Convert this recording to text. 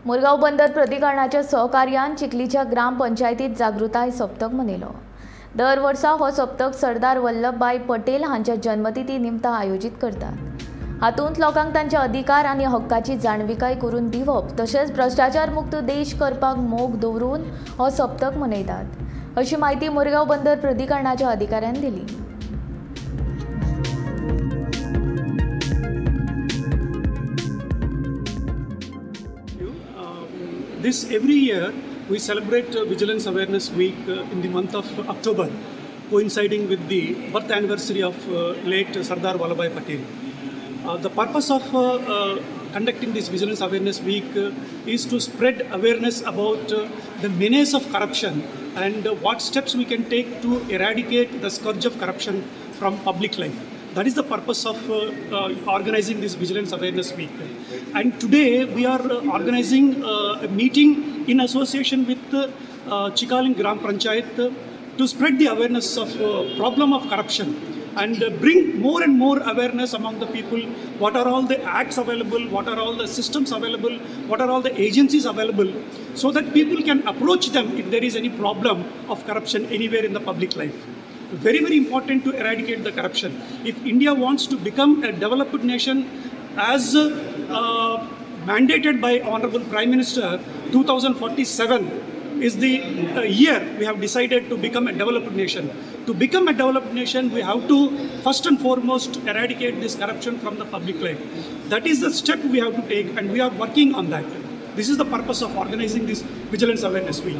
मुरगांव बंदर प्राधिकरणाच्या सहकार्यान चिखलीच्या ग्राम पंचायतीत जागृताय सप्तक मनयलो। दर वर्सा हो सप्तक सरदार वल्लभभाई पटेल हांच्या जन्मतिथी निमत आयोजित करतात। हातूंत लोकांक तांचे अधिकार आनी हक्काची जाणविकाय करून दिवप तशेंच भ्रष्टाचार मुक्त देश करपाक मोग दवरून हो सप्तक मनयतात, अशी माहिती मुरगांव बंदर प्राधिकरणाच्या अधिकाऱ्यान दिली। Every year we celebrate Vigilance Awareness Week in the month of October, coinciding with the birth anniversary of late Sardar Vallabhbhai Patel. The purpose of conducting this Vigilance Awareness Week is to spread awareness about the menace of corruption and what steps we can take to eradicate the scourge of corruption from public life. That is the purpose of organizing this Vigilance Awareness Week. And today we are organizing a meeting in association with Chicalim Panchayat to spread the awareness of problem of corruption and bring more and more awareness among the people. What are all the acts available, what are all the systems available, what are all the agencies available, so that people can approach them if there is any problem of corruption anywhere in the public life. Very, very important to eradicate the corruption. If India wants to become a developed nation as mandated by Honorable Prime Minister, 2047 is the year we have decided to become a developed nation. To become a developed nation, we have to first and foremost eradicate this corruption from the public life. That is the step we have to take, and we are working on that. This is the purpose of organizing this Vigilance Awareness Week.